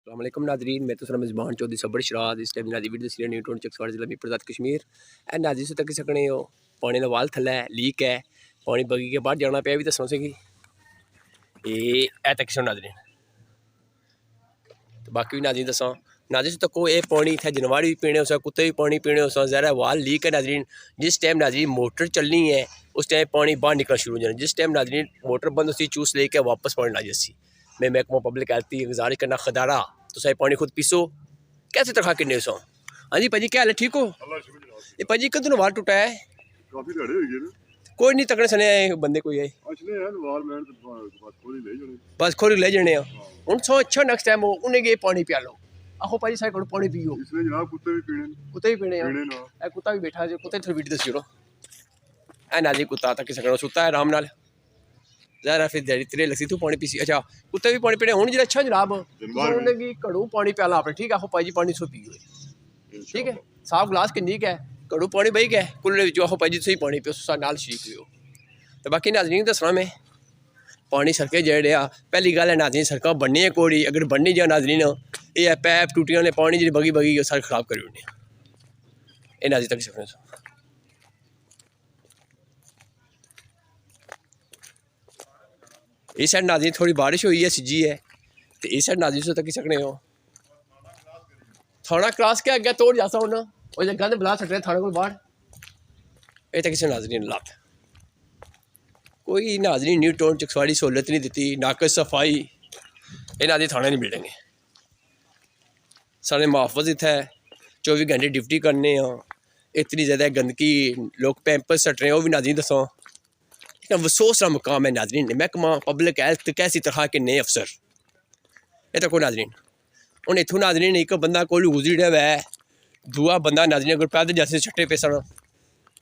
अस्सलाम नाजरीन, मैं तो सर मेज़बान चौधरी सबर शराद इस टाइम नाजी वीडियो सीरियल न्यूट्रॉन चकसवाड़ जिला मीरपुर कश्मीर ए नाजी से तक सकने हो पानी का वाल थल्ला है लीक है पानी बगी के बाहर जाना पे भी दसना सी तक नाजरीन तो बाकी भी नाजरीन दसा नाजी से तको ये पानी इतना जनवाड़ भी पीने हो कुत्ते भी पानी पीने हो ज़रा वाल लीक है नाजरीन। जिस टाइम नाजरीन मोटर चलनी है उस टाइम पानी बाहर निकलना शुरू हो जाना। जिस टाइम नाजरीन मोटर बंद होती चूस लेके वापस पानी ला जाती। मैं महकमा पब्लिक हेल्थ की गुजारिश करना खदारा तो सही पानी खुद पीसो कैसे तरह किन्ने सो। हाँ जी भाजी क्या हाल है, ठीक हो? ये भाजी कदों वाल टूटा है? काफी धड़े हुए ना। कोई नहीं तकड़े सने बंदे कोई है बस खोली ले जाने हूँ सो अच्छा नेक्स्ट टाइम उन्हें गए पानी पिया लो। आखो भाजी सारे को पानी पियो इसलिए जनाब कुत्ते भी पीने ए कुत्ता भी बैठा है कुत्ते थोड़ी वीडियो दसी ओड़ो ए ना जी कुत्ता तक सकना सुता है आराम नाल ज़रा फिर दिहाड़ी तेरे लसी तू पानी पीसी अच्छा कुत्ते भी पानी पीने हूँ जो अच्छा जनाब उन्हें घड़ू पानी प्याला अपने ठीक है। आखो भाजी पानी सो पियो ठीक है साफ गिलास किन्नी है घड़ू पानी बही गए कुल्ले आखो भाजी तुम पानी पियो नाल शीक पियो। तो बाकी नाजरीन दसना मैं पानी सड़कें जेड़े आ पहली गल है नाजरीन सड़क बननी है कोड़ी अगर बननी जाए नाजरीन ये पैप टूटियां ने पानी जी बगी बगी सारे खराब करी ओड़ने ये नाजी तक सकने। इस साइड नाजरीन थोड़ी बारिश हुई है सिजी है तो इस साइड नाजरीन से तक सकने हो थाना क्रॉस के अगे तोड़ जासा होना वो गंद बुला सकते थाने को बाहर ये तक किसी नाजरीन लाभ कोई नाजरीन न्यू टाउन चकसवाड़ी सहूलत नहीं दी नाकस सफाई ये नाजरीन थाने नहीं मिलेंगे सारे मुआफज इतने 24 घंटे ड्यूटी करने इतनी ज़्यादा गंदगी लोग पैंपर सट रहे हैं वो भी नाजरीन दसो अफसोस का मुकाम है नाजरीन। महकमा पब्लिक हेल्थ कैसी तरह के नए अफसर ये तक नाजरीन हूँ इतों नाजरीन एक बंदा कोई गुजरी हुआ है दूआ बंदा नाजरीन अगर पैदल जैसे छट्टे पे सन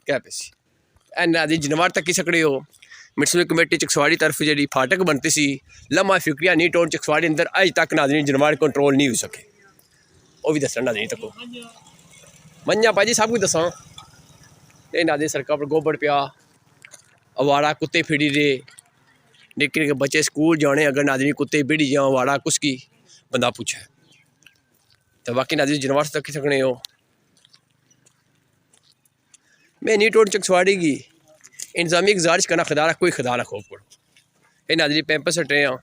क्या पैसी ए नाजरीन जनवार तक ही सकते हो। म्यूनसिपल कमेटी चकसवाड़ी तरफ जी फाटक बनती सी लम्हा फिक्रिया नी टाउन चकसवाड़ी अंदर अज तक नाजरीन जनवाड़ कंट्रोल नहीं हो सके वो भी दसना नाजरीन तको मंझा भाजी सब कुछ दसा ये नाजरीन सड़कों पर गोबर पिया अवारा कुत्ते फिरी रहे निक्के निक्के बच्चे स्कूल जाने अगर नाजरीन कुत्ते बिड़ी जाओ अवारा कुछ की बंदा पूछे। तो बाकी नाजरीन जनवार तक सकने हो मैं नी टाउन चकसवाड़ी की इंतजामी गुजारिश करना खदारा कोई खदा ना खौफ करो ये नाजरीन पैंपस सटे हैं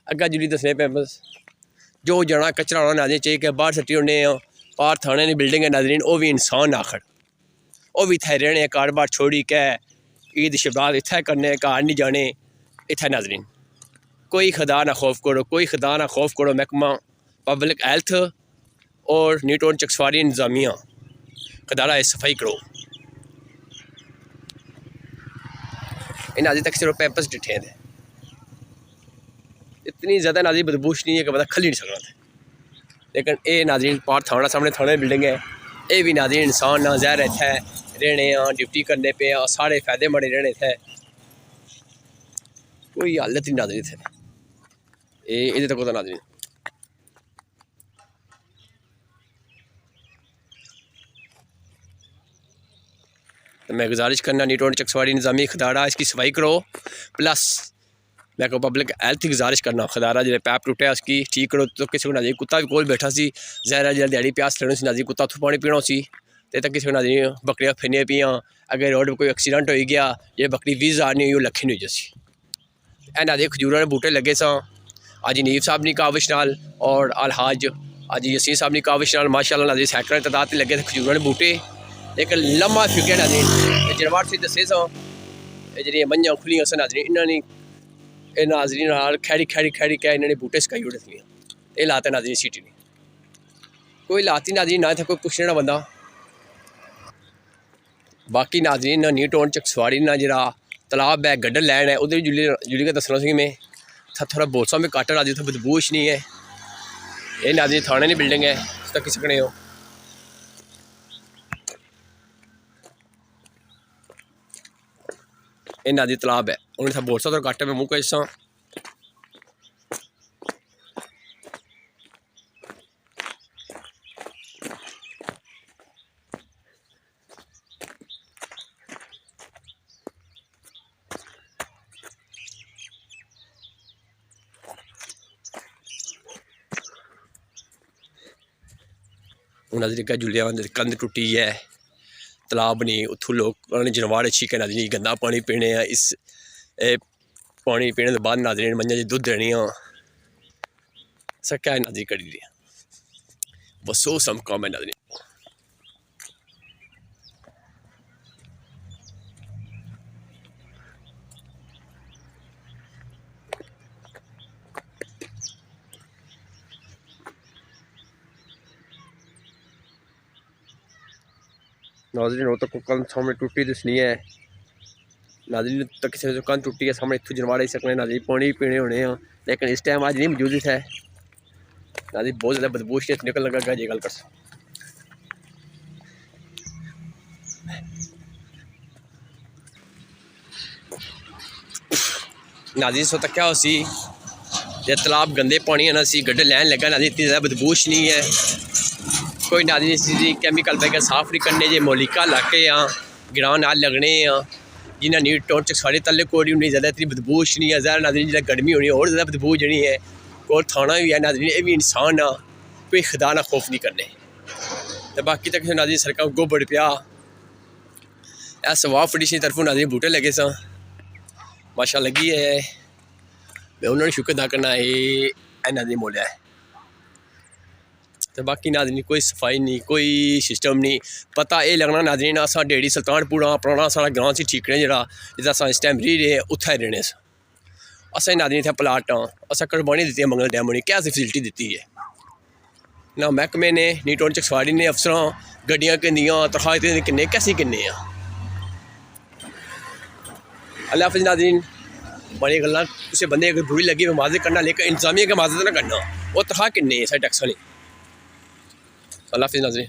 अग्गा जुली दसने पैंपस जो जाना कचरा होना नाजरीन चाहिए कि बाहर सट्टी होने पार थाने की बिल्डिंग है नाजरीन वो भी इंसान आखड़ वो भी इतने रहने कार बार छोड़ी कै ईद शबाद इतने करने घर नहीं जाने इतने नाजरीन कोई खुदा ना खौफ करो कोई खुदा ना खौफ करो। महकमा पब्लिक हेल्थ और न्यू टाउन चकसवाड़ी इंतजामिया खदारा सफाई करो इन अज तक सिर्फ पैंपस डिठे थे इतनी ज़्यादा नाजरीन बदबूश नहीं है कि बंदा खली नहीं सकना था। लेकिन ये नाजरीन पार थाना सामने थाने बिल्डिंग है ये भी नाजरीन इंसान ना जहर इतने रहने ड्यूटी करने पे सारे फायदे मड़े रहने इतने कोई हालत नहीं नाजरीन इतने ये तक तो नाजरीन तो मैं गुजारिश करना नी टाउन चकसवाड़ी इंतजामी खदारा इसकी सफाई करो प्लस मैं को पब्लिक हेल्थ की गुजारिश करना खदारा जो पैप टूटा उसकी ठीक करो। तो किसी को नाजी कुत्ता भी कोल बैठा सी जहरा जरा दिहाड़ी प्यास लेनी सी नाजी कुत्ता उत्थों पानी पीना सी तो किसी को नाजी बकरियां फिरनियां पियाँ अगर रोड पर कोई एक्सीडेंट हो गया ये बकरी 20,000 नहीं हुई लखी नहीं हुई जैसी ए नाजी खजूर के बूटे लगे सा अज नीफ साहब की काविश नाल और अलहाज अज यसीन साहब की काविश नाल माशाअल्लाह नाजी सैकड़ों तादाद लगे थे खजूर के बूटे एक लम्हा फिक्या नाजरीन जनवाड़ से दसे सो जी मंझा खुलियां सन नाजरीन इन्होंने नाजरीन खैड़ी खैड़ी खैड़ी क्या इन्होंने बूटे सकाई उड़े थे ये लाते नाजरीन सीटी ने कोई लाती नाजरीन ना था कोई पुछने ना बंदा। बाकी नाजरीन ना न्यू टाउन चकसवाड़ी ना जरा तालाब है गड्ढा लैंड है उधर जुली के दसना सी मैं थोड़ा बोसा में कट नाजरी उत्थे बदबूश नहीं है ये नाजरीन थाने की बिल्डिंग है उस तक सकने हो ये नाजी तालाब है उन्हें बोरसा तो कट में मुँह कैसा उन्होंने तरीका जुलिया कंध टुटी है, तलाब नहीं, उतों लोग जनवाड़ छिके नाजरीन गंदा पानी पीने। इस पानी पीने के बाद नाजरीन मंझा जी दुध देनी क्या नाजरी करी दी बसो सम काम है नाजरीन। नाजरीन वो तो कंध सामने टुटी दिसनी है नाजरीन, तो किसी ने कंध टुटी है सामने इतों जनवाड़े सकने नाजरीन पानी पीने होने हैं, लेकिन इस टाइम आज नहीं मौजूद है नाजरीन। बहुत ज़्यादा बदबूश निकल लगा जी गल कर नाजरीन। सो तक क्या हो सी जे तालाब गंदे पानी है ना सी गड्ढे लैन लगा नाजरीन, इतनी ज़्यादा बदबूश नहीं है कोई नाजरीन। इसी कैमिकल पैके साफ नहीं करने जे मोलिका लाके गिरां नाल लगने जिन्हें नीट टोन च साढ़े तले कोड़ी उन्नी ज़्यादा इतनी बदबूश नहीं है ज़्यादा नाजरीन। जिस गर्मी होनी और ज़्यादा बदबू जनी है कोल थाना भी है नाजरीन, ये भी इंसान आ कोई खुदा ना खौफ नहीं करने। तो बाकी तक नाजरीन सड़कों गोबड़ पिया ऐ सवाह फटिशन की तरफों नाजरीन बूटे लगे सा माशा लगी है, मैं उन्होंने शुक्र अदा करना ये नाजरीन बोलिया है। तो बाकी नाजरीन कोई सफाई नहीं कोई सिस्टम नहीं पता ये लगना नाजरीन असा डेढ़ी सुल्तानपुरा पुराना साढ़ा ग्रां से ठीकने जरा जिस अस इस टाइम रही रहे उत्थे रहने असें नाजरीन इतने प्लाटां असा कड़बानी दी मंगल डैम ने क्या फैसिलिटी दी है ना महकमे ने नी टोन चकसवाड़ी ने अफसर गड्डियां किन्नियां तनखाह किन्ने कैसी किन्ने अल्लाह हाफिज़ नाजरीन। बड़ी गल्लां किसी बंदे अगर बुरी लगी माजर करना, लेकिन इंतजामिया के माजर ना करना वो तनखाह किन्ने साढ़े टैक्स नहीं। अल्लाह हाफिज़ नाजरीन।